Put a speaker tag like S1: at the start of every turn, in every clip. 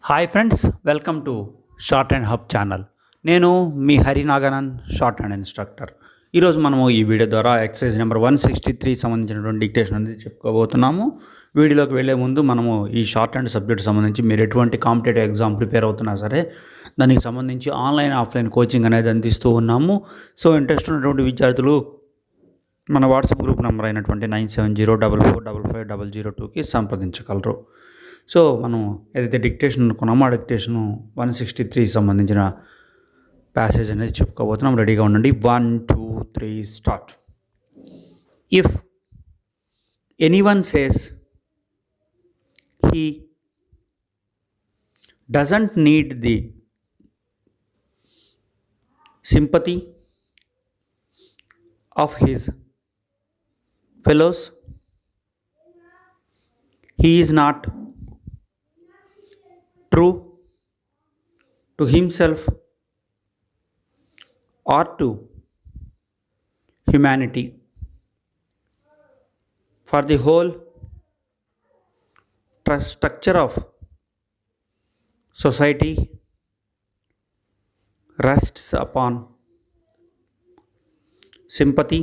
S1: Hi friends, welcome to short and hub channel. నేను మీ హరినాగనన్, short and instructor. ఈరోజు మనము ఈ వీడియో ద్వారా ఎక్సర్సైజ్ నెంబర్ 163 సంబంధించినటువంటి డిక్టేషన్ అనేది చెప్పుకోబోతున్నాము. వీడియోలోకి వెళ్ళే ముందు మనము ఈ షార్ట్ అండ్ సబ్జెక్ట్ సంబంధించి మీరు ఎటువంటి కాంపిటేటివ్ ఎగ్జామ్ ప్రిపేర్ అవుతున్నా సరే దానికి సంబంధించి ఆన్లైన్ ఆఫ్లైన్ కోచింగ్ అనేది అందిస్తూ ఉన్నాము. సో ఇంట్రెస్ట్ ఉన్నటువంటి విద్యార్థులు మన వాట్సాప్ గ్రూప్ నెంబర్ అయినటువంటి 9704455002కి సంప్రదించగలరు. సో మనం ఏదైతే డిక్టేషన్ అనుకున్నామో ఆ డిక్టేషన్ 163 సంబంధించిన ప్యాసేజ్ అనేది చెప్పుకోబోతున్నాం. రెడీగా ఉండండి. 1 2 3 start. If anyone says he doesn't need the sympathy of his fellows, he is not true to himself or to humanity. For the whole structure of society rests upon sympathy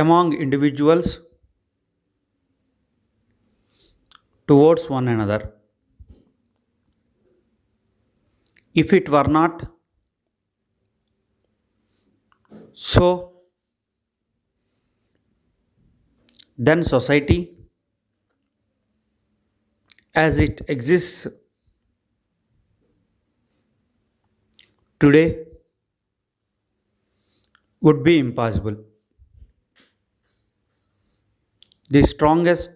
S1: among individuals towards one another. If it were not so, then society as it exists today would be impossible. The strongest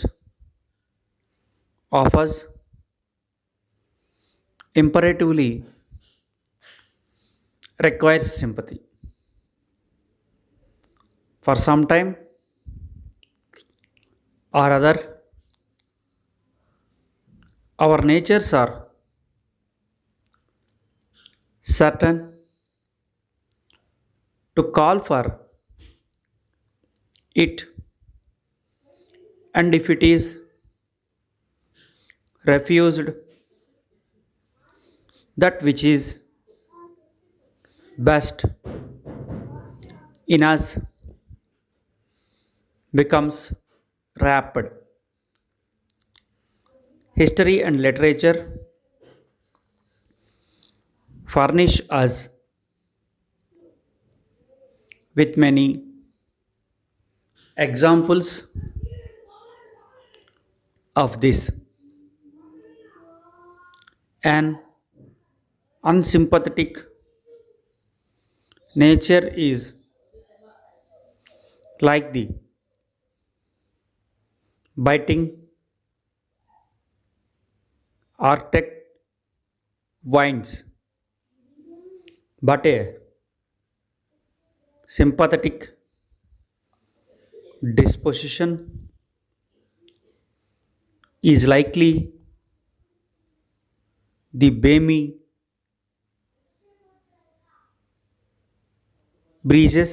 S1: of us imperatively requires sympathy. For some time or other, our natures are certain to call for it, and if it is refused, that which is best in us becomes rapid. History and literature furnish us with many examples of this. An unsympathetic nature is like the biting Arctic winds, but a sympathetic disposition is likely the balmy breezes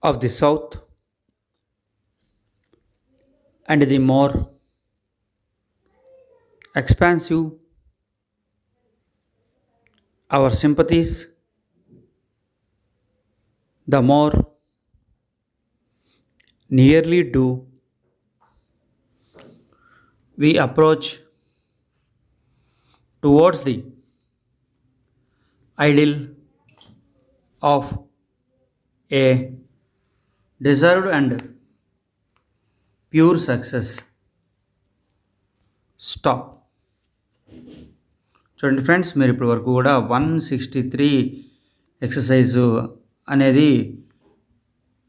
S1: of the south, and the more expansive our sympathies, the more nearly do we approach towards the ideal of a deserved and pure success. Stop. చూడండి friends, మీరు ఇప్పటి వరకు కూడా 163 exercise అనేది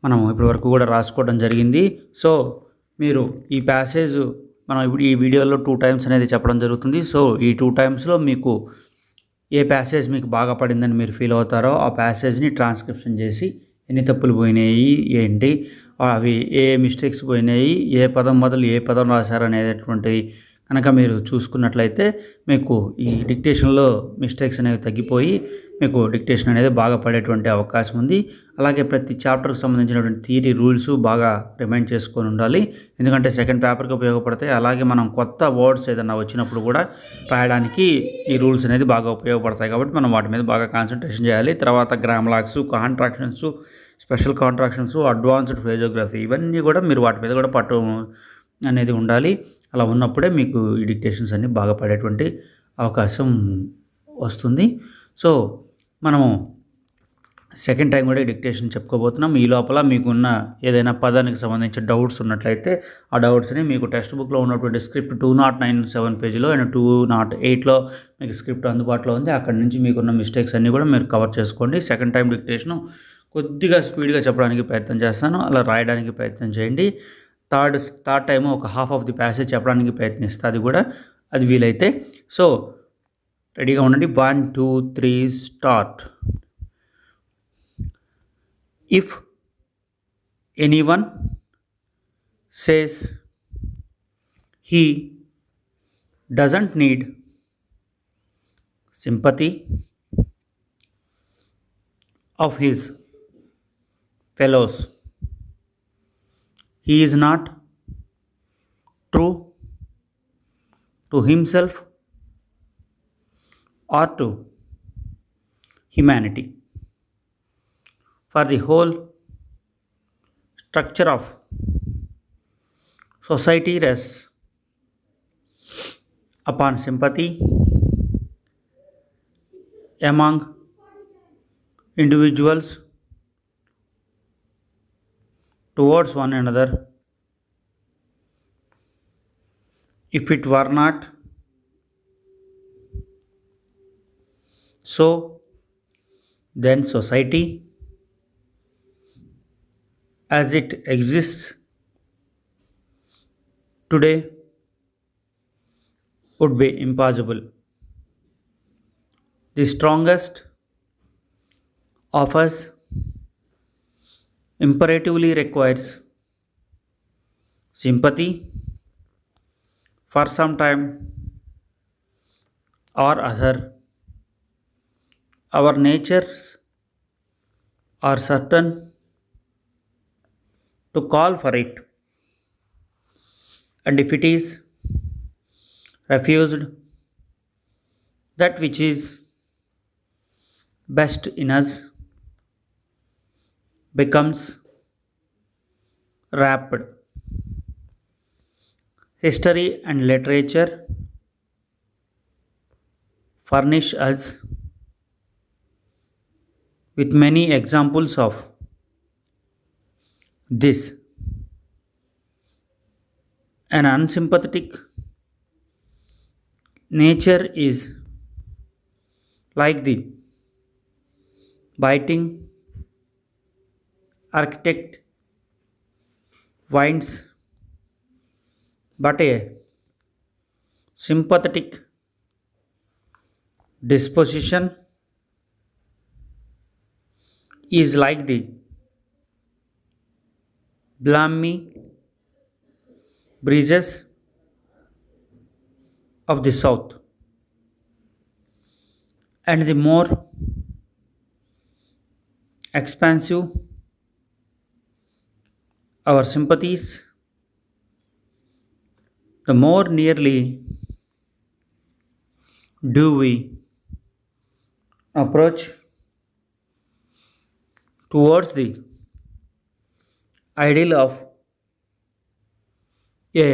S1: మనం ఇప్పటి వరకు కూడా రాసుకోవడం జరిగింది. సో మీరు ఈ ప్యాసేజ్ మనం ఇప్పుడు ఈ వీడియోలో 2 టైమ్స్ అనేది చెప్పడం జరుగుతుంది. సో ఈ 2 టైమ్స్లో మీకు ఏ ప్యాసేజ్ మీకు బాగా పడిందని మీరు ఫీల్ అవుతారో ఆ ప్యాసేజ్ని ట్రాన్స్క్రిప్షన్ చేసి ఎన్ని తప్పులు పోయినాయి ఏంటి, అవి ఏ మిస్టేక్స్ పోయినాయి, ఏ పదం బదులు ఏ పదం రాశారు అనేటటువంటి కనుక మీరు చూసుకున్నట్లయితే మీకు ఈ డిక్టేషన్లో మిస్టేక్స్ అనేవి తగ్గిపోయి మీకు డిక్టేషన్ అనేది బాగా పడేటువంటి అవకాశం ఉంది. అలాగే ప్రతి చాప్టర్కి సంబంధించినటువంటి థియరీ రూల్స్ బాగా రిమైండ్ చేసుకొని ఉండాలి, ఎందుకంటే సెకండ్ పేపర్కి ఉపయోగపడతాయి. అలాగే మనం కొత్త వర్డ్స్ ఏదైనా వచ్చినప్పుడు కూడా రాయడానికి ఈ రూల్స్ అనేది బాగా ఉపయోగపడతాయి, కాబట్టి మనం వాటి మీద బాగా కాన్సన్ట్రేషన్ చేయాలి. తర్వాత గ్రామలాక్స్, contractions, special contractions, advanced physiography, ఇవన్నీ కూడా మీరు వాటి మీద కూడా పట్టు అనేది ఉండాలి. అలా ఉన్నప్పుడే మీకు ఈ డిక్టేషన్స్ అన్నీ బాగా పడేటువంటి అవకాశం వస్తుంది. సో మనము సెకండ్ టైం కూడా డిక్టేషన్ చెప్పుకోబోతున్నాం. ఈ లోపల మీకున్న ఏదైనా పదానికి సంబంధించిన డౌట్స్ ఉన్నట్లయితే ఆ డౌట్స్ని మీకు టెక్స్ట్ బుక్లో ఉన్నటువంటి స్క్రిప్ట్ 297 పేజీలో అండ్ 208లో మీకు స్క్రిప్ట్ అందుబాటులో ఉంది. అక్కడి నుంచి మీకున్న మిస్టేక్స్ అన్నీ కూడా మీరు కవర్ చేసుకోండి. సెకండ్ టైం డిక్టేషను కొద్దిగా స్పీడ్గా చెప్పడానికి ప్రయత్నం చేస్తాను, అలా రాయడానికి ప్రయత్నం చేయండి. థర్డ్ టైం ఒక హాఫ్ ఆఫ్ ది ప్యాసేజ్ చెప్పడానికి ప్రయత్నిస్తే అది వీలైతే. సో రెడీగా ఉండండి. 1 2 3 start. If anyone says he doesn't need sympathy of his fellows, he is not true to himself or to humanity. For the whole structure of society rests upon sympathy among individuals towards one another. If it were not so, then society as it exists today would be impossible. The strongest of us imperatively requires sympathy for some time or other. Our natures are certain to call for it, and if it is refused, that which is best in us becomes wrapped. History and literature furnish us with many examples of this. An unsympathetic nature is like the biting architect winds, but a sympathetic disposition is like the balmy breezes of the south, and the more expansive our sympathies, the more nearly do we approach towards the ideal of a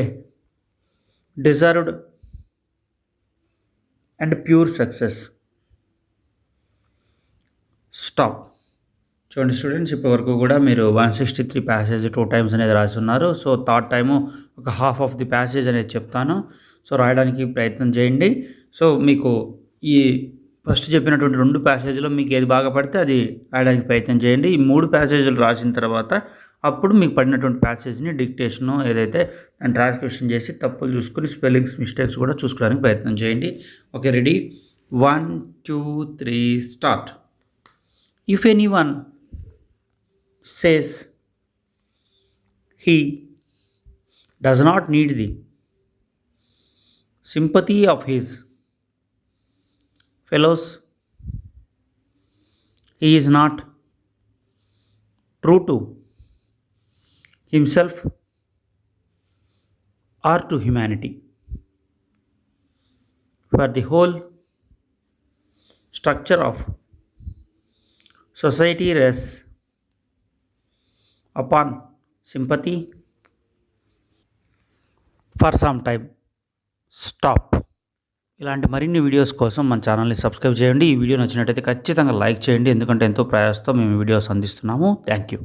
S1: deserved and pure success. Stop. చూడండి students, ఇప్పటి వరకు కూడా మీరు 163 passage 2 times అనేది రాసి ఉన్నారు. So third time ఒక half of the passage అనేది చెప్తాను, సో రాయడానికి ప్రయత్నం చేయండి. సో మీకు ఈ ఫస్ట్ చెప్పినటువంటి 2 ప్యాసేజ్లో మీకు ఏది బాగా పడితే అది రాయడానికి ప్రయత్నం చేయండి. ఈ 3 ప్యాసేజ్లు రాసిన తర్వాత అప్పుడు మీకు పడినటువంటి ప్యాసేజ్ని డిక్టేషను ఏదైతే దాన్ని ట్రాన్స్క్రిప్షన్ చేసి తప్పులు చూసుకుని స్పెల్లింగ్స్ మిస్టేక్స్ కూడా చూసుకోవడానికి ప్రయత్నం చేయండి. Okay, ready? 1 2 3 start. If anyone says he does not need the sympathy of his fellows. He is not true to himself or to humanity. For the whole structure of society rests upon sympathy. For some time, stop. ఇలాంటి మరిన్ని videos కోసం మన ఛానల్ని subscribe చేయండి. ఈ video నచ్చినట్టయితే ఖచ్చితంగా like చేయండి, ఎందుకంటే ఎంతో ప్రయాసంతో మేము వీడియోస్ అందిస్తున్నాము. Thank you.